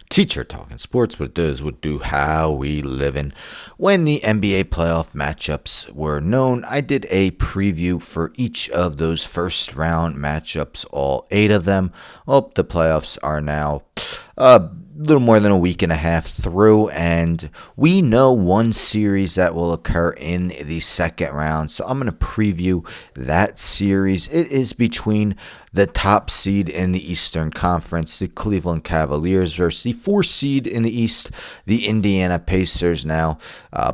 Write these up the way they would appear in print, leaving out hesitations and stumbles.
Teacher talking sports, what does, what do, how we living. When the NBA playoff matchups were known, I did a preview for each of those first round matchups, all 8 of them. Well, the playoffs are now a little more than a week and a half through, and we know one series that will occur in the second round. So I'm going to preview that series. It is between the top seed in the Eastern Conference, the Cleveland Cavaliers, versus the 4 seed in the East, the Indiana Pacers. Now,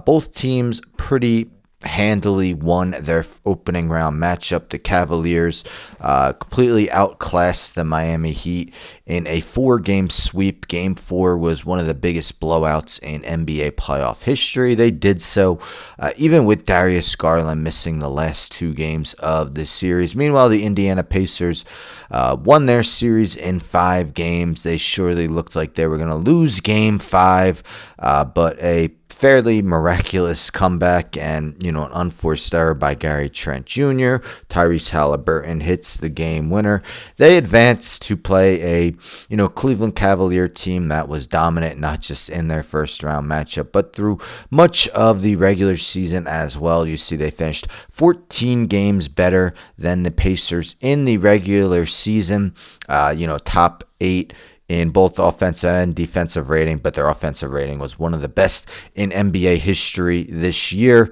both teams pretty handily won their opening round matchup. The Cavaliers completely outclassed the Miami Heat in a 4-game sweep. Game 4 was one of the biggest blowouts in NBA playoff history. They did so even with Darius Garland missing the last 2 games of the series. Meanwhile, the Indiana Pacers won their series in 5 games. They surely looked like they were going to lose Game 5, but a fairly miraculous comeback and, an unforced error by Gary Trent Jr. Tyrese Halliburton hits the game winner. They advance to play a, Cleveland Cavalier team that was dominant, not just in their first round matchup, but through much of the regular season as well. You see they finished 14 games better than the Pacers in the regular season, top 8 in both offensive and defensive rating, but their offensive rating was one of the best in NBA history this year.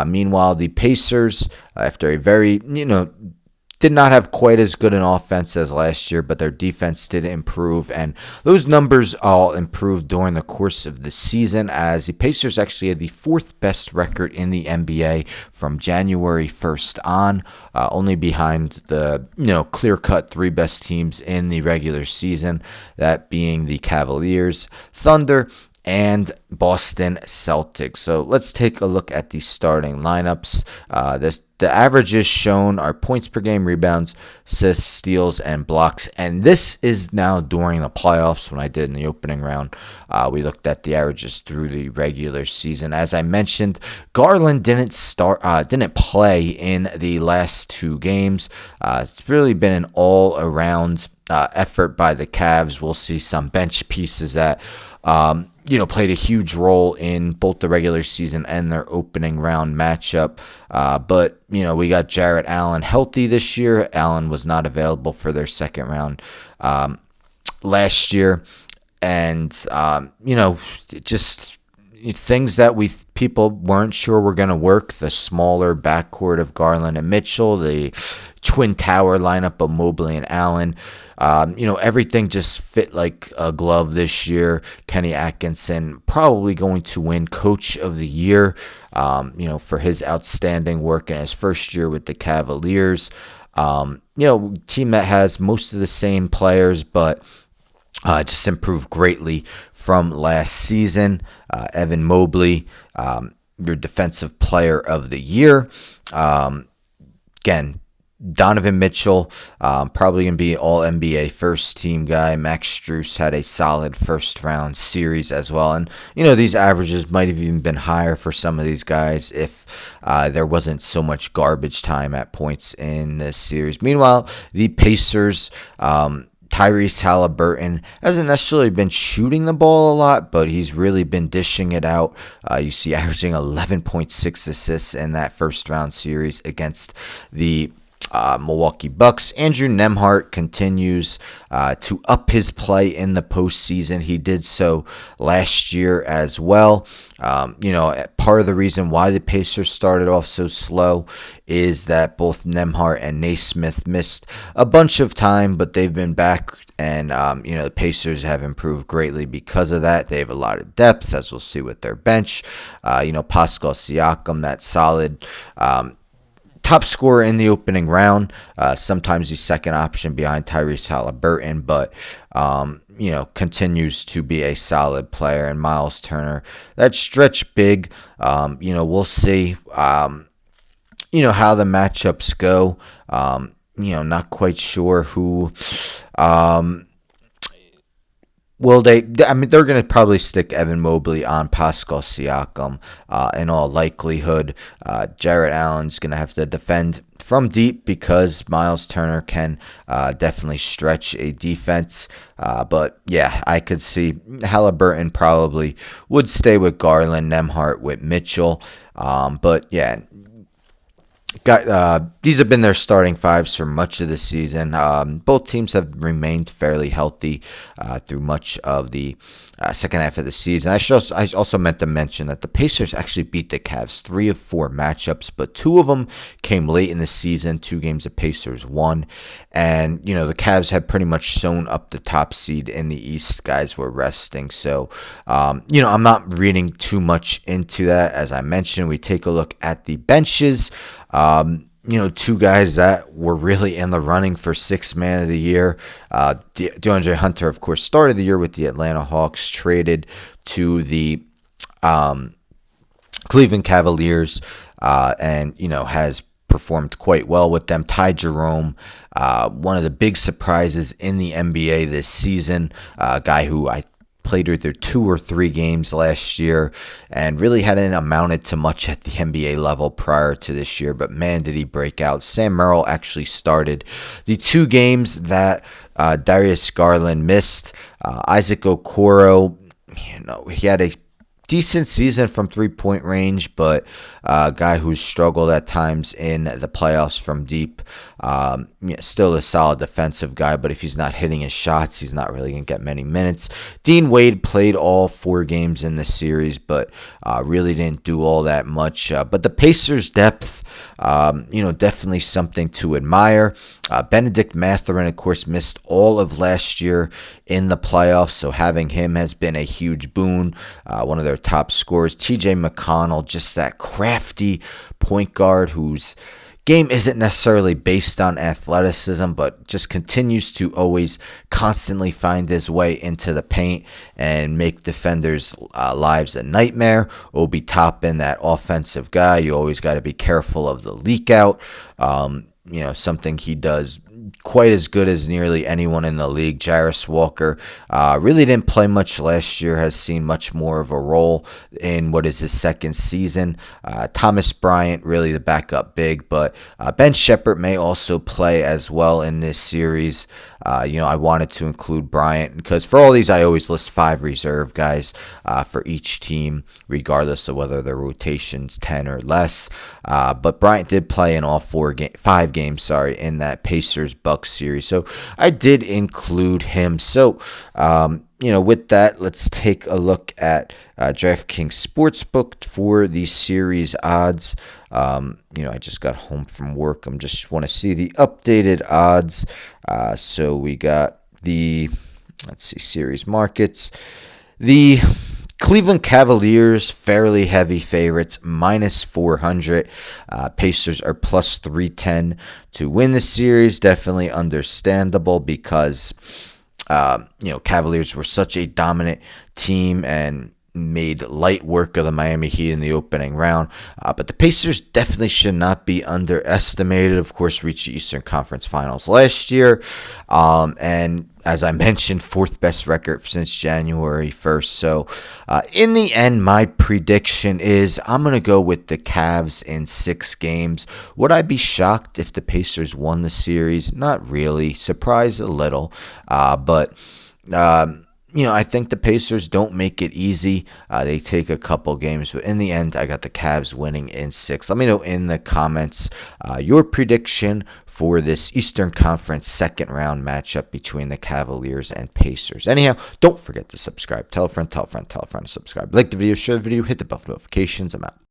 Meanwhile, the Pacers, after a very, did not have quite as good an offense as last year, but their defense did improve, and those numbers all improved during the course of the season, as the Pacers actually had the 4th best record in the NBA from January 1st on, only behind the clear-cut 3 best teams in the regular season, that being the Cavaliers, Thunder, and Boston Celtics. So let's take a look at the starting lineups. The averages shown are points per game, rebounds, assists, steals, and blocks. And this is now during the playoffs. When I did in the opening round, we looked at the averages through the regular season. As I mentioned, Garland didn't play in the last 2 games. It's really been an all-around effort by the Cavs. We'll see some bench pieces that played a huge role in both the regular season and their opening round matchup. But we got Jarrett Allen healthy this year. Allen was not available for their second round last year. And, just things that people weren't sure were going to work. The smaller backcourt of Garland and Mitchell, the twin tower lineup of Mobley and Allen. Everything just fit like a glove this year. Kenny Atkinson probably going to win Coach of the Year, for his outstanding work in his first year with the Cavaliers. Team that has most of the same players, but just improved greatly from last season. Evan Mobley, your defensive player of the year. Again, Donovan Mitchell, probably going to be all NBA first team guy. Max Strus had a solid first round series as well. And, these averages might have even been higher for some of these guys if there wasn't so much garbage time at points in this series. Meanwhile, the Pacers, Tyrese Halliburton hasn't necessarily been shooting the ball a lot, but he's really been dishing it out. You see averaging 11.6 assists in that first round series against the Milwaukee Bucks. Andrew Nembhard continues to up his play in the postseason. He did so last year as well. Part of the reason why the Pacers started off so slow is that both Nembhard and Naismith missed a bunch of time, but they've been back, and the Pacers have improved greatly because of that. They have a lot of depth, as we'll see with their bench. Pascal Siakam, that solid top scorer in the opening round, sometimes the second option behind Tyrese Halliburton, but continues to be a solid player. And Miles Turner, that stretch big, we'll see how the matchups go. Not quite sure who Well, I mean, they're going to probably stick Evan Mobley on Pascal Siakam in all likelihood. Jarrett Allen's going to have to defend from deep because Miles Turner can definitely stretch a defense. But yeah, I could see Halliburton probably would stay with Garland, Nembhard with Mitchell. But yeah, these have been their starting fives for much of the season. Both teams have remained fairly healthy through much of the second half of the season. I also meant to mention that the Pacers actually beat the Cavs 3 of 4 matchups, but 2 of them came late in the season. 2 games the Pacers won, and the Cavs had pretty much sewn up the top seed in the East. Guys were resting, so I'm not reading too much into that. As I mentioned, we take a look at the benches. 2 guys that were really in the running for Sixth Man of the Year. DeAndre Hunter, of course, started the year with the Atlanta Hawks, traded to the Cleveland Cavaliers, and has performed quite well with them. Ty Jerome, one of the big surprises in the NBA this season, a guy who I played either 2 or 3 games last year and really hadn't amounted to much at the NBA level prior to this year, but man, did he break out. Sam Merrill actually started the 2 games that Darius Garland missed. Isaac Okoro, he had a decent season from 3-point range, but a guy who's struggled at times in the playoffs from deep. Still a solid defensive guy, but if he's not hitting his shots, he's not really going to get many minutes. Dean Wade played all 4 games in the series, but really didn't do all that much. But the Pacers' depth, definitely something to admire. Benedict Mathurin, of course, missed all of last year in the playoffs, so having him has been a huge boon. One of their top scorers. TJ McConnell, just that crafty point guard whose game isn't necessarily based on athleticism, but just continues to always constantly find his way into the paint and make defenders' lives a nightmare. Obi Toppin, that offensive guy, you always got to be careful of the leak out. Something he does quite as good as nearly anyone in the league. Jarris Walker really didn't play much last year, has seen much more of a role in what is his second season. Thomas Bryant, really the backup big, but Ben Shepherd may also play as well in this series. I wanted to include Bryant because for all these, I always list 5 reserve guys for each team, regardless of whether their rotation's 10 or less. But Bryant did play in all 5 games, in that Pacers-Bucks series. So I did include him. So, with that, let's take a look at DraftKings Sportsbook for the series odds. I just got home from work. I just want to see the updated odds. So we got series markets. The Cleveland Cavaliers, fairly heavy favorites, minus 400. Pacers are plus 310 to win the series. Definitely understandable because, Cavaliers were such a dominant team and made light work of the Miami Heat in the opening round. But the Pacers definitely should not be underestimated. Of course, reached the Eastern Conference Finals last year. And as I mentioned, 4th best record since January 1st. So in the end, my prediction is I'm going to go with the Cavs in 6 games. Would I be shocked if the Pacers won the series? Not really. Surprised a little. But I think the Pacers don't make it easy. They take a couple games, but in the end, I got the Cavs winning in 6. Let me know in the comments your prediction for this Eastern Conference second round matchup between the Cavaliers and Pacers. Anyhow, don't forget to subscribe. Tell a friend to subscribe. Like the video, share the video, hit the bell for notifications. I'm out.